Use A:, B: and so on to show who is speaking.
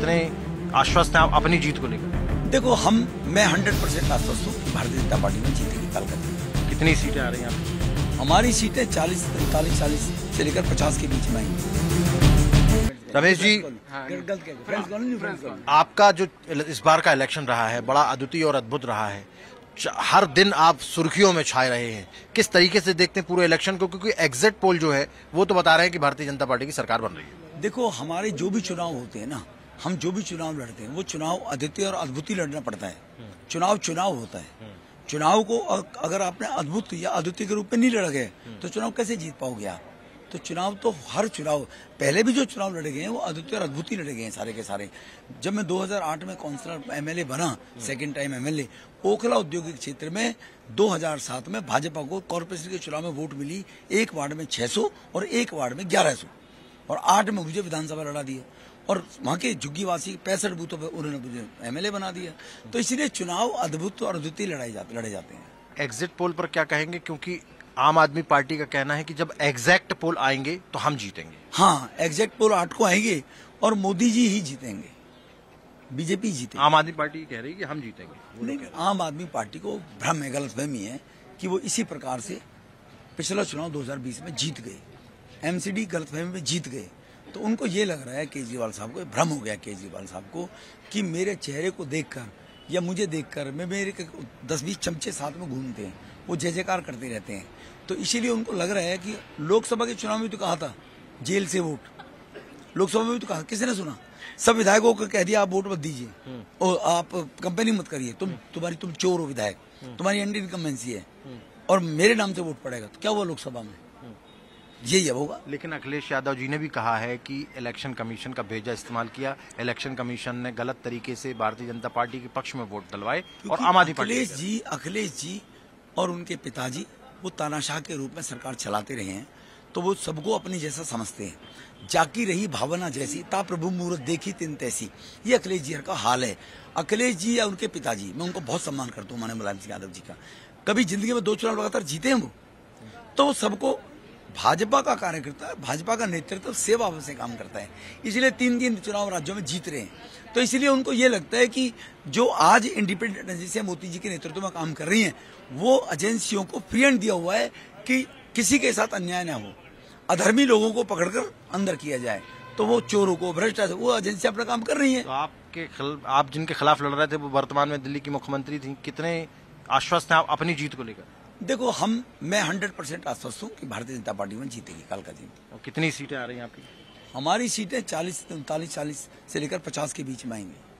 A: कितने आश्वस्त हैं आप अपनी जीत को लेकर?
B: देखो मैं 100% आश्वस्त हूँ कि भारतीय जनता पार्टी में जीतेगी कल का दिन।
A: कितनी सीटें आ रही हैं आपकी?
B: हमारी सीटें 40, 45, 40 से लेकर 50 के बीच में आएंगी।
A: रमेश जी, आपका जो इस बार का इलेक्शन रहा है बड़ा अद्वितीय और अद्भुत रहा है। हर दिन आप सुर्खियों में छाए रहे हैं। किस तरीके से देखते हैं पूरे इलेक्शन को, क्योंकि एग्जिट पोल जो है वो तो बता रहे हैं कि भारतीय जनता पार्टी की सरकार बन रही है।
B: देखो, हमारे जो भी चुनाव होते हैं ना, हम जो भी चुनाव लड़ते हैं वो चुनाव अद्वितीय और अद्भुत ही लड़ना पड़ता है। चुनाव होता है। चुनाव को अगर आपने अद्भुत या अद्वितीय के रूप में नहीं लड़ गए तो चुनाव कैसे जीत पाओगे आप? तो चुनाव तो हर चुनाव, पहले भी जो चुनाव लड़े गए हैं वो अद्वितीय और अद्भुत ही लड़े गए हैं सारे के सारे। जब मैं 2008 में काउंसलर एमएलए बना, सेकंड टाइम एमएलए, ओखला औद्योगिक क्षेत्र में 2007 में भाजपा को कॉर्पोरेशन के चुनाव में वोट मिली। एक वार्ड में 600 और एक वार्ड में 1100 और 8 में मुझे विधानसभा लड़ा दिया और वहां के झुग्गीवासी 65 बूथों पर उन्होंने मुझे एमएलए बना दिया। तो इसीलिए चुनाव अद्भुत और अद्वितीय लड़े जाते हैं।
A: एग्जिट पोल पर क्या कहेंगे, क्योंकि आम आदमी पार्टी का कहना है कि जब एग्जैक्ट पोल आएंगे तो हम जीतेंगे।
B: हाँ, एग्जैक्ट पोल 8 को आएंगे और मोदी जी ही जीतेंगे, बीजेपी जीतेगी।
A: आम आदमी पार्टी कह रही है कि हम जीतेंगे।
B: नहीं, आम आदमी पार्टी को भ्रम है, गलतफहमी है कि वो इसी प्रकार से पिछला चुनाव 2020 में जीत गए, एमसीडी गलतफहमी में जीत गए। तो उनको ये लग रहा है केजरीवाल साहब को, भ्रम हो गया केजरीवाल साहब को कि मेरे चेहरे को देखकर या मुझे देखकर मेरे 10-20 चमचे साथ में घूमते हैं, वो जय जयकार करते रहते हैं। तो इसीलिए उनको लग रहा है कि लोकसभा के चुनाव में तो कहा था जेल से वोट, लोकसभा में भी तो कहा, किसी ने सुना? सब विधायकों को कह दिया आप वोट मत दीजिए और आप कंपेनिंग मत करिए, तुम चोर हो विधायक, तुम्हारी एंटी इनकम्बेंसी है और मेरे नाम से वोट पड़ेगा। तो क्या हुआ लोकसभा में? यही होगा।
A: लेकिन अखिलेश यादव जी ने भी कहा है कि इलेक्शन कमीशन का भेजा इस्तेमाल किया, इलेक्शन कमीशन ने गलत तरीके से भारतीय जनता पार्टी के पक्ष में वोट डलवाए और आम आदमी पार्टी।
B: अखिलेश जी और उनके पिताजी वो तानाशाह के रूप में सरकार चलाते रहे हैं, तो वो सबको अपनी जैसा समझते हैं। जाकी रही भावना जैसी, ता प्रभु मूरत देखी तिन तैसी, ये अखिलेश जी का हाल है। अखिलेश जी या उनके पिताजी, मैं उनको बहुत सम्मान करता हूँ, माननीय मुलायम सिंह यादव जी का। कभी जिंदगी में 2 चुनाव लगातार जीते हैं वो, तो सबको भाजपा का कार्यकर्ता, भाजपा का नेतृत्व सेवा से काम करता है, इसलिए 3 चुनाव राज्यों में जीत रहे हैं। तो इसलिए उनको ये लगता है कि जो आज इंडिपेंडेंट एजेंसी मोदी जी के नेतृत्व में काम कर रही हैं, वो एजेंसियों को फ्री हैंड दिया हुआ है कि किसी के साथ अन्याय ना हो, अधर्मी लोगों को पकड़कर अंदर किया जाए, तो वो चोरों को, भ्रष्टाचार, वो एजेंसी अपना काम कर रही है।
A: तो आप जिनके खिलाफ लड़ रहे थे वो वर्तमान में दिल्ली की मुख्यमंत्री थी, कितने आश्वस्त हैं आप अपनी जीत को लेकर?
B: देखो, मैं 100% आश्वस्त हूँ कि भारतीय जनता पार्टी में जीतेगी कल का दिन।
A: और कितनी सीटें आ रही हैं आपकी?
B: हमारी सीटें 40, 39, 40 से लेकर 50 के बीच में आएंगी।